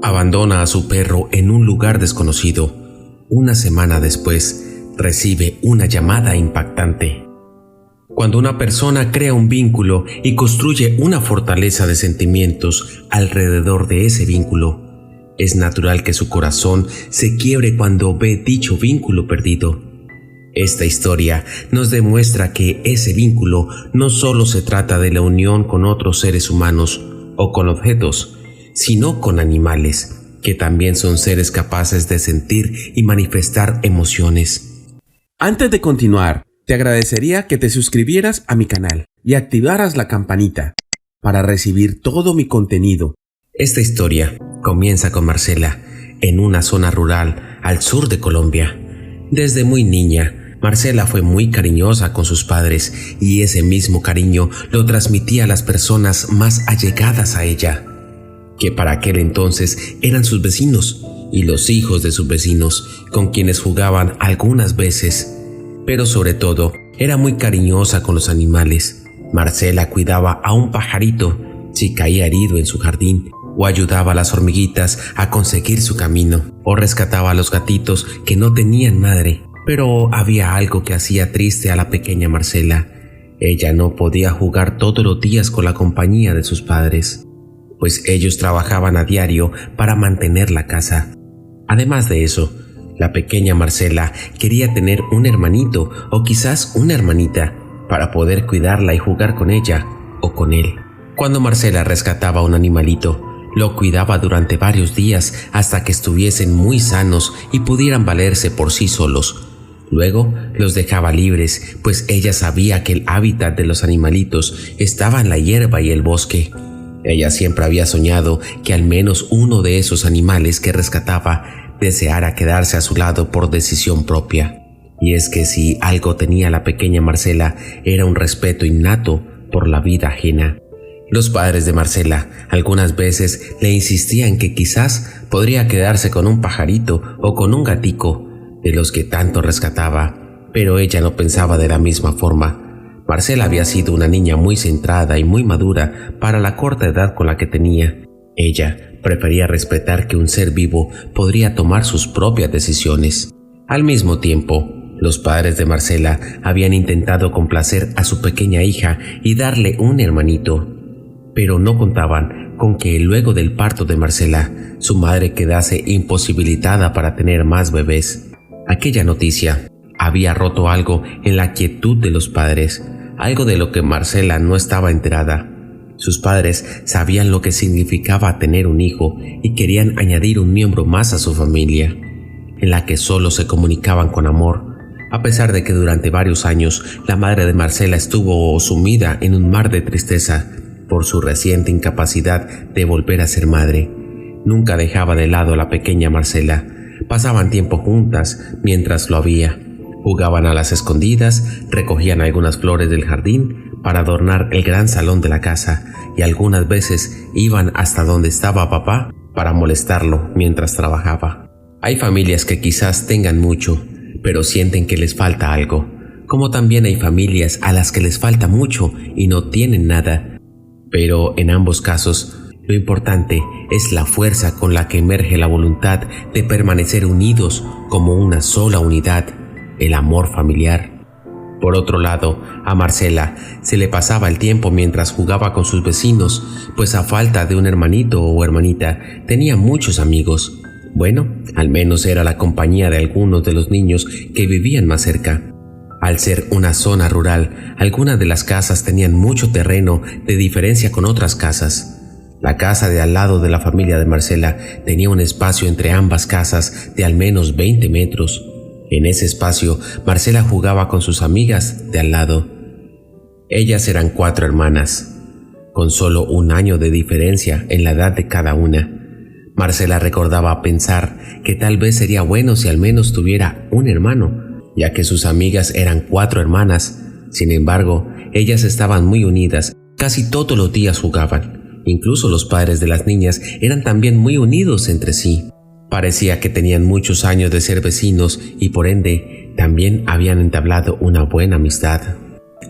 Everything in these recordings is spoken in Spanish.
Abandona a su perro en un lugar desconocido. Una semana después, recibe una llamada impactante. Cuando una persona crea un vínculo y construye una fortaleza de sentimientos alrededor de ese vínculo, es natural que su corazón se quiebre cuando ve dicho vínculo perdido. Esta historia nos demuestra que ese vínculo no solo se trata de la unión con otros seres humanos o con objetos, sino con animales, que también son seres capaces de sentir y manifestar emociones. Antes de continuar, te agradecería que te suscribieras a mi canal y activaras la campanita para recibir todo mi contenido. Esta historia comienza con Marcela, en una zona rural al sur de Colombia. Desde muy niña, Marcela fue muy cariñosa con sus padres y ese mismo cariño lo transmitía a las personas más allegadas a ella, que para aquel entonces eran sus vecinos y los hijos de sus vecinos, con quienes jugaban algunas veces. Pero sobre todo, era muy cariñosa con los animales. Marcela cuidaba a un pajarito si caía herido en su jardín, o ayudaba a las hormiguitas a conseguir su camino, o rescataba a los gatitos que no tenían madre. Pero había algo que hacía triste a la pequeña Marcela. Ella no podía jugar todos los días con la compañía de sus padres, pues ellos trabajaban a diario para mantener la casa. Además de eso, la pequeña Marcela quería tener un hermanito o quizás una hermanita para poder cuidarla y jugar con ella o con él. Cuando Marcela rescataba a un animalito, lo cuidaba durante varios días hasta que estuviesen muy sanos y pudieran valerse por sí solos. Luego los dejaba libres, pues ella sabía que el hábitat de los animalitos estaba en la hierba y el bosque. Ella siempre había soñado que al menos uno de esos animales que rescataba deseara quedarse a su lado por decisión propia. Y es que si algo tenía la pequeña Marcela era un respeto innato por la vida ajena. Los padres de Marcela algunas veces le insistían que quizás podría quedarse con un pajarito o con un gatico de los que tanto rescataba, pero ella no pensaba de la misma forma. Marcela había sido una niña muy centrada y muy madura para la corta edad con la que tenía. Ella prefería respetar que un ser vivo podría tomar sus propias decisiones. Al mismo tiempo, los padres de Marcela habían intentado complacer a su pequeña hija y darle un hermanito, pero no contaban con que luego del parto de Marcela, su madre quedase imposibilitada para tener más bebés. Aquella noticia había roto algo en la quietud de los padres, algo de lo que Marcela no estaba enterada. Sus padres sabían lo que significaba tener un hijo y querían añadir un miembro más a su familia, en la que solo se comunicaban con amor, a pesar de que durante varios años la madre de Marcela estuvo sumida en un mar de tristeza por su reciente incapacidad de volver a ser madre. Nunca dejaba de lado a la pequeña Marcela. Pasaban tiempo juntas mientras lo había. Jugaban a las escondidas, recogían algunas flores del jardín para adornar el gran salón de la casa y algunas veces iban hasta donde estaba papá para molestarlo mientras trabajaba. Hay familias que quizás tengan mucho, pero sienten que les falta algo, como también hay familias a las que les falta mucho y no tienen nada. Pero en ambos casos, lo importante es la fuerza con la que emerge la voluntad de permanecer unidos como una sola unidad, el amor familiar. Por otro lado, a Marcela se le pasaba el tiempo mientras jugaba con sus vecinos, pues a falta de un hermanito o hermanita tenía muchos amigos. Bueno, al menos era la compañía de algunos de los niños que vivían más cerca. Al ser una zona rural, algunas de las casas tenían mucho terreno de diferencia con otras casas. La casa de al lado de la familia de Marcela tenía un espacio entre ambas casas de al menos 20 metros. En ese espacio, Marcela jugaba con sus amigas de al lado. Ellas eran 4 hermanas, con solo un año de diferencia en la edad de cada una. Marcela recordaba pensar que tal vez sería bueno si al menos tuviera un hermano, ya que sus amigas eran 4 hermanas. Sin embargo, ellas estaban muy unidas, casi todos los días jugaban. Incluso los padres de las niñas eran también muy unidos entre sí. Parecía que tenían muchos años de ser vecinos y por ende también habían entablado una buena amistad.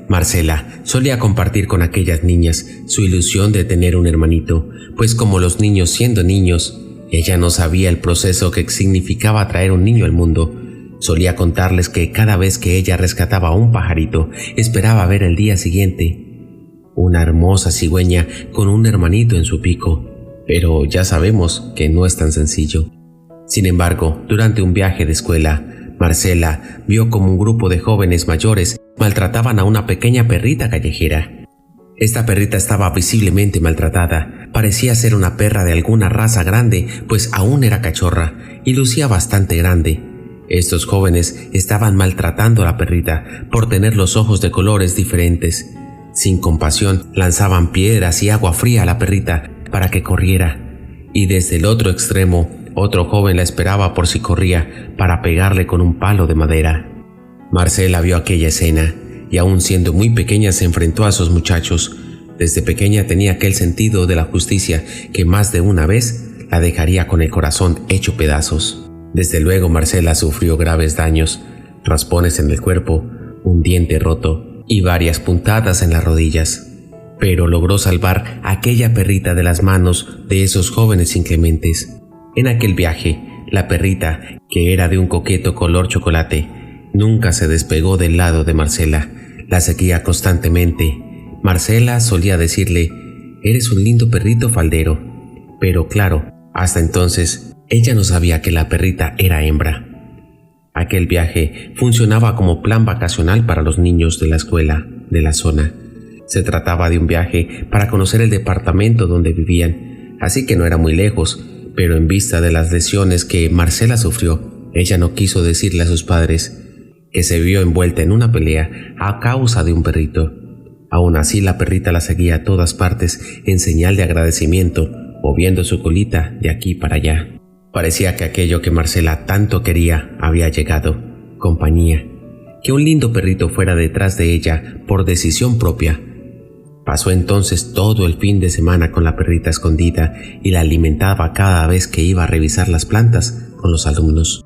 Marcela solía compartir con aquellas niñas su ilusión de tener un hermanito, pues como los niños siendo niños, Ella no sabía el proceso que significaba traer un niño al mundo. Solía contarles que cada vez que ella rescataba a un pajarito, esperaba ver el día siguiente una hermosa cigüeña con un hermanito en su pico. Pero ya sabemos que no es tan sencillo. Sin embargo, durante un viaje de escuela, Marcela vio como un grupo de jóvenes mayores maltrataban a una pequeña perrita callejera. Esta perrita estaba visiblemente maltratada. Parecía ser una perra de alguna raza grande, pues aún era cachorra y lucía bastante grande. Estos jóvenes estaban maltratando a la perrita por tener los ojos de colores diferentes. Sin compasión, lanzaban piedras y agua fría a la perrita para que corriera. Y desde el otro extremo, otro joven la esperaba por si corría para pegarle con un palo de madera. Marcela vio aquella escena y aún siendo muy pequeña se enfrentó a esos muchachos. Desde pequeña tenía aquel sentido de la justicia que más de una vez la dejaría con el corazón hecho pedazos. Desde luego Marcela sufrió graves daños, raspones en el cuerpo, un diente roto y varias puntadas en las rodillas. Pero logró salvar a aquella perrita de las manos de esos jóvenes inclementes. En aquel viaje, la perrita, que era de un coqueto color chocolate, nunca se despegó del lado de Marcela. La seguía constantemente. Marcela solía decirle: «Eres un lindo perrito faldero». Pero claro, hasta entonces, ella no sabía que la perrita era hembra. Aquel viaje funcionaba como plan vacacional para los niños de la escuela de la zona. Se trataba de un viaje para conocer el departamento donde vivían, así que no era muy lejos, pero en vista de las lesiones que Marcela sufrió, ella no quiso decirle a sus padres que se vio envuelta en una pelea a causa de un perrito. Aún así, la perrita la seguía a todas partes en señal de agradecimiento, moviendo su colita de aquí para allá. Parecía que aquello que Marcela tanto quería había llegado, compañía, que un lindo perrito fuera detrás de ella por decisión propia. Pasó entonces todo el fin de semana con la perrita escondida y la alimentaba cada vez que iba a revisar las plantas con los alumnos.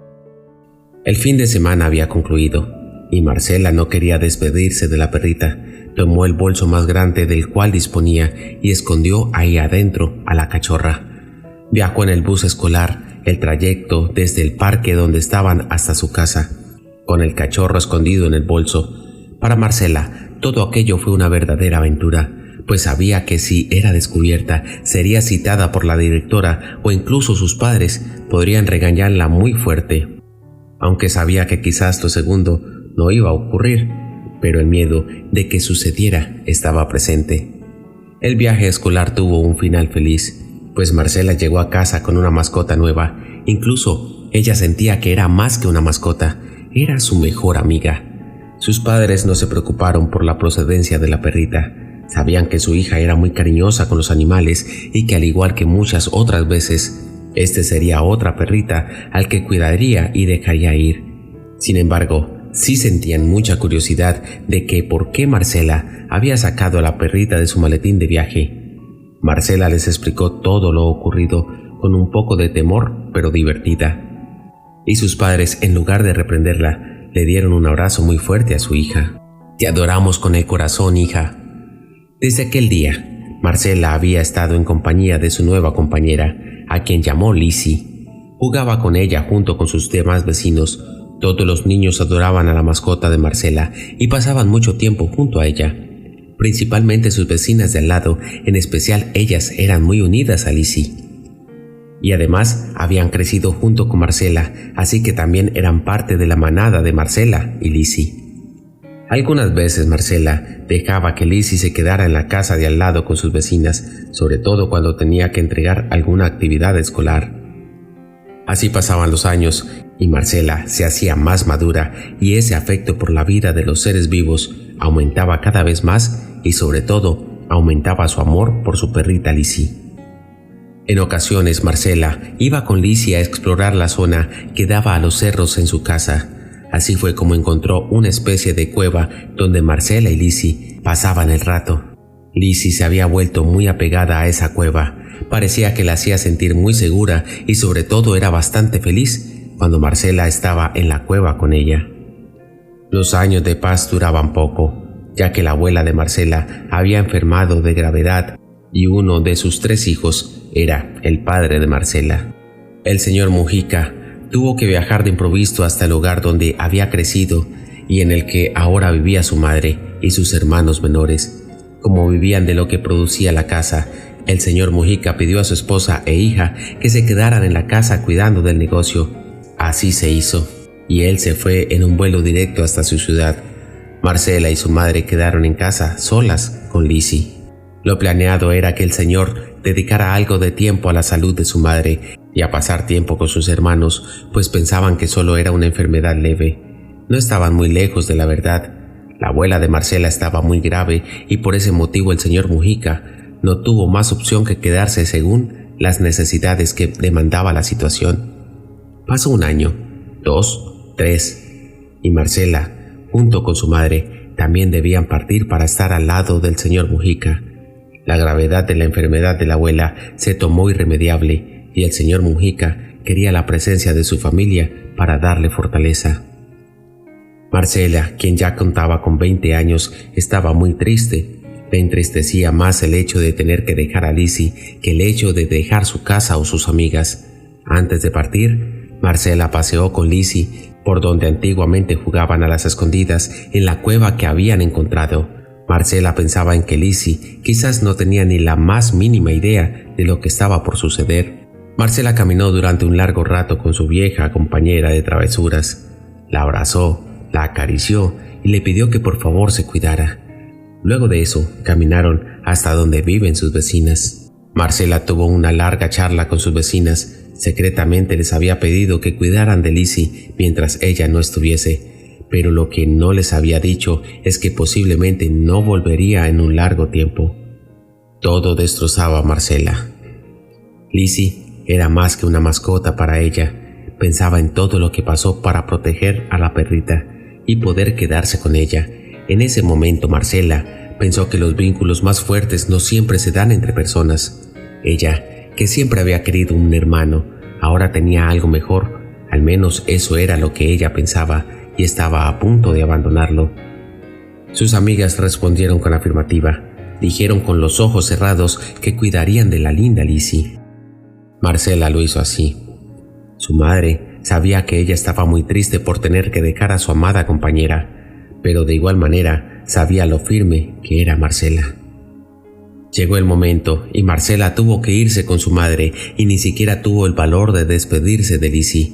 El fin de semana había concluido y Marcela no quería despedirse de la perrita. Tomó el bolso más grande del cual disponía y escondió ahí adentro a la cachorra. Viajó en el bus escolar el trayecto desde el parque donde estaban hasta su casa, con el cachorro escondido en el bolso. Para Marcela, todo aquello fue una verdadera aventura, pues sabía que si era descubierta, sería citada por la directora o incluso sus padres podrían regañarla muy fuerte. Aunque sabía que quizás lo segundo no iba a ocurrir, pero el miedo de que sucediera estaba presente. El viaje escolar tuvo un final feliz, pues Marcela llegó a casa con una mascota nueva. Incluso ella sentía que era más que una mascota, era su mejor amiga. Sus padres no se preocuparon por la procedencia de la perrita. Sabían que su hija era muy cariñosa con los animales y que al igual que muchas otras veces, este sería otra perrita al que cuidaría y dejaría ir. Sin embargo, sí sentían mucha curiosidad de que por qué Marcela había sacado a la perrita de su maletín de viaje. Marcela les explicó todo lo ocurrido con un poco de temor, pero divertida. Y sus padres, en lugar de reprenderla, le dieron un abrazo muy fuerte a su hija. «Te adoramos con el corazón, hija». Desde aquel día, Marcela había estado en compañía de su nueva compañera, a quien llamó Lizzie. Jugaba con ella junto con sus demás vecinos. Todos los niños adoraban a la mascota de Marcela y pasaban mucho tiempo junto a ella. Principalmente sus vecinas de al lado, en especial ellas eran muy unidas a Lizzie. Y además habían crecido junto con Marcela, así que también eran parte de la manada de Marcela y Lizzie. Algunas veces Marcela dejaba que Lizzie se quedara en la casa de al lado con sus vecinas, sobre todo cuando tenía que entregar alguna actividad escolar. Así pasaban los años y Marcela se hacía más madura y ese afecto por la vida de los seres vivos aumentaba cada vez más y sobre todo aumentaba su amor por su perrita Lizzie. En ocasiones Marcela iba con Lizzie a explorar la zona que daba a los cerros en su casa. Así fue como encontró una especie de cueva donde Marcela y Lizzie pasaban el rato. Lizzie se había vuelto muy apegada a esa cueva. Parecía que la hacía sentir muy segura y sobre todo era bastante feliz cuando Marcela estaba en la cueva con ella. Los años de paz duraban poco, ya que la abuela de Marcela había enfermado de gravedad y uno de sus 3 hijos era el padre de Marcela. El señor Mujica tuvo que viajar de improviso hasta el lugar donde había crecido y en el que ahora vivía su madre y sus hermanos menores. Como vivían de lo que producía la casa, el señor Mujica pidió a su esposa e hija que se quedaran en la casa cuidando del negocio. Así se hizo, y él se fue en un vuelo directo hasta su ciudad. Marcela y su madre quedaron en casa solas con Lizzie. Lo planeado era que el señor dedicara algo de tiempo a la salud de su madre y a pasar tiempo con sus hermanos, pues pensaban que solo era una enfermedad leve. No estaban muy lejos de la verdad. La abuela de Marcela estaba muy grave y por ese motivo el señor Mujica no tuvo más opción que quedarse según las necesidades que demandaba la situación. Pasó un año, 2, 3, y Marcela, junto con su madre, también debían partir para estar al lado del señor Mujica. La gravedad de la enfermedad de la abuela se tomó irremediable y el señor Mujica quería la presencia de su familia para darle fortaleza. Marcela, quien ya contaba con 20 años, estaba muy triste. Le entristecía más el hecho de tener que dejar a Lizzie que el hecho de dejar su casa o sus amigas. Antes de partir, Marcela paseó con Lizzie por donde antiguamente jugaban a las escondidas en la cueva que habían encontrado. Marcela pensaba en que Lizzie quizás no tenía ni la más mínima idea de lo que estaba por suceder. Marcela caminó durante un largo rato con su vieja compañera de travesuras. La abrazó, la acarició y le pidió que por favor se cuidara. Luego de eso, caminaron hasta donde viven sus vecinas. Marcela tuvo una larga charla con sus vecinas. Secretamente les había pedido que cuidaran de Lizzie mientras ella no estuviese, pero lo que no les había dicho es que posiblemente no volvería en un largo tiempo. Todo destrozaba a Marcela. Lizzie era más que una mascota para ella. Pensaba en todo lo que pasó para proteger a la perrita y poder quedarse con ella. En ese momento Marcela pensó que los vínculos más fuertes no siempre se dan entre personas. Ella, que siempre había querido un hermano, ahora tenía algo mejor. Al menos eso era lo que ella pensaba y estaba a punto de abandonarlo. Sus amigas respondieron con afirmativa. Dijeron con los ojos cerrados que cuidarían de la linda Lizzie. Marcela lo hizo así. Su madre sabía que ella estaba muy triste por tener que dejar a su amada compañera, pero de igual manera sabía lo firme que era Marcela. Llegó el momento y Marcela tuvo que irse con su madre y ni siquiera tuvo el valor de despedirse de Lizzie.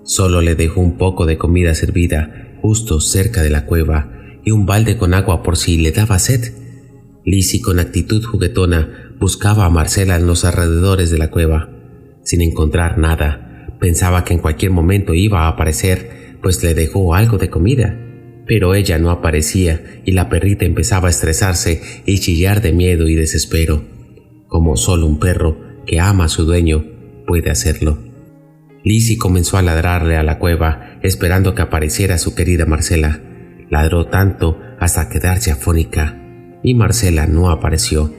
Solo le dejó un poco de comida servida justo cerca de la cueva y un balde con agua por si le daba sed. Lizzie, con actitud juguetona, buscaba a Marcela en los alrededores de la cueva. Sin encontrar nada, pensaba que en cualquier momento iba a aparecer, pues le dejó algo de comida. Pero ella no aparecía y la perrita empezaba a estresarse y chillar de miedo y desespero, como solo un perro que ama a su dueño puede hacerlo. Lizzie comenzó a ladrarle a la cueva, esperando que apareciera su querida Marcela. Ladró tanto hasta quedarse afónica, y Marcela no apareció.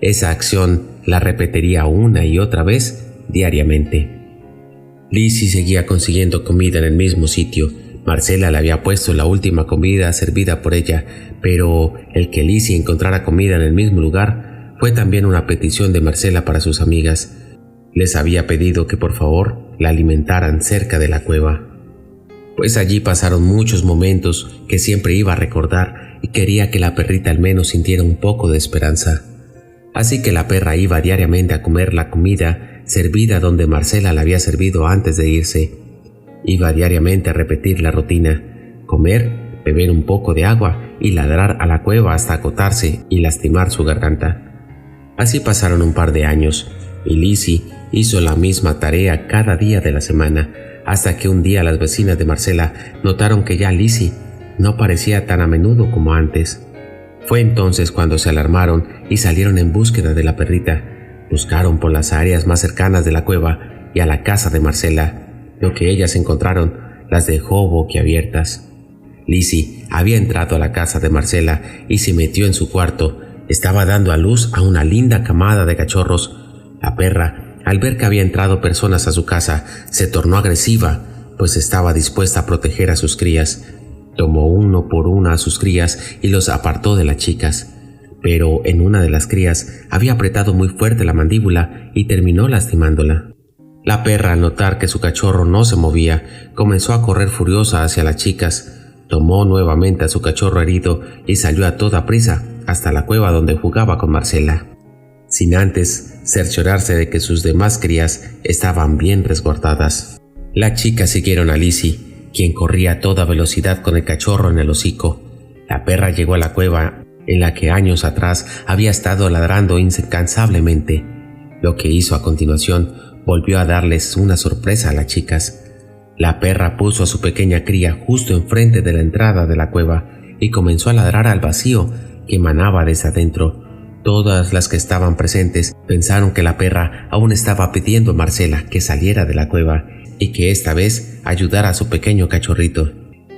Esa acción la repetiría una y otra vez diariamente. Lizzie seguía consiguiendo comida en el mismo sitio. Marcela le había puesto la última comida servida por ella, pero el que Lizzie encontrara comida en el mismo lugar fue también una petición de Marcela para sus amigas. Les había pedido que por favor la alimentaran cerca de la cueva, pues allí pasaron muchos momentos que siempre iba a recordar y quería que la perrita al menos sintiera un poco de esperanza. Así que la perra iba diariamente a comer la comida servida donde Marcela la había servido antes de irse. Iba diariamente a repetir la rutina: comer, beber un poco de agua y ladrar a la cueva hasta agotarse y lastimar su garganta. Así pasaron un par de años y Lizzie hizo la misma tarea cada día de la semana, hasta que un día las vecinas de Marcela notaron que ya Lizzie no parecía tan a menudo como antes. Fue entonces cuando se alarmaron y salieron en búsqueda de la perrita. Buscaron por las áreas más cercanas de la cueva y a la casa de Marcela. Lo que ellas encontraron las dejó boquiabiertas. Lizzie había entrado a la casa de Marcela y se metió en su cuarto. Estaba dando a luz a una linda camada de cachorros. La perra, al ver que había entrado personas a su casa, se tornó agresiva, pues estaba dispuesta a proteger a sus crías. Tomó uno por una a sus crías y los apartó de las chicas. Pero en una de las crías había apretado muy fuerte la mandíbula y terminó lastimándola. La perra, al notar que su cachorro no se movía, comenzó a correr furiosa hacia las chicas. Tomó nuevamente a su cachorro herido y salió a toda prisa hasta la cueva donde jugaba con Marcela, sin antes cerciorarse de que sus demás crías estaban bien resguardadas. Las chicas siguieron a Lizzie, quien corría a toda velocidad con el cachorro en el hocico. La perra llegó a la cueva en la que años atrás había estado ladrando incansablemente. Lo que hizo a continuación volvió a darles una sorpresa a las chicas. La perra puso a su pequeña cría justo enfrente de la entrada de la cueva y comenzó a ladrar al vacío que emanaba desde adentro. Todas las que estaban presentes pensaron que la perra aún estaba pidiendo a Marcela que saliera de la cueva y que esta vez ayudara a su pequeño cachorrito.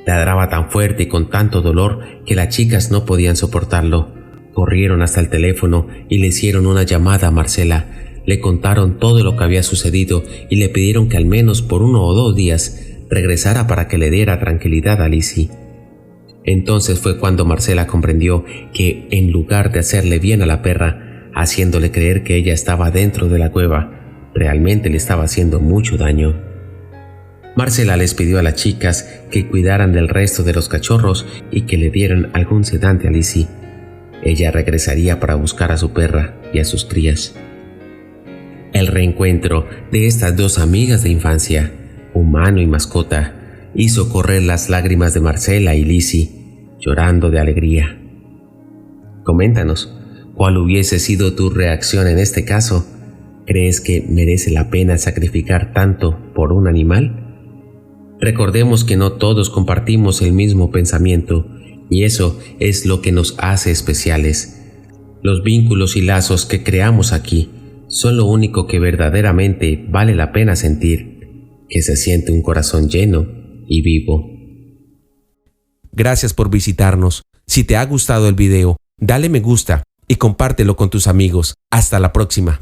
Ladraba tan fuerte y con tanto dolor que las chicas no podían soportarlo. Corrieron hasta el teléfono y le hicieron una llamada a Marcela. Le contaron todo lo que había sucedido y le pidieron que al menos por 1 o 2 días regresara para que le diera tranquilidad a Lizzie. Entonces fue cuando Marcela comprendió que, en lugar de hacerle bien a la perra, haciéndole creer que ella estaba dentro de la cueva, realmente le estaba haciendo mucho daño. Marcela les pidió a las chicas que cuidaran del resto de los cachorros y que le dieran algún sedante a Lizzie. Ella regresaría para buscar a su perra y a sus crías. El reencuentro de estas 2 amigas de infancia, humano y mascota, hizo correr las lágrimas de Marcela y Lizzie, llorando de alegría. Coméntanos, ¿cuál hubiese sido tu reacción en este caso? ¿Crees que merece la pena sacrificar tanto por un animal? Recordemos que no todos compartimos el mismo pensamiento, y eso es lo que nos hace especiales. Los vínculos y lazos que creamos aquí son lo único que verdaderamente vale la pena sentir, que se siente un corazón lleno y vivo. Gracias por visitarnos. Si te ha gustado el video, dale me gusta y compártelo con tus amigos. Hasta la próxima.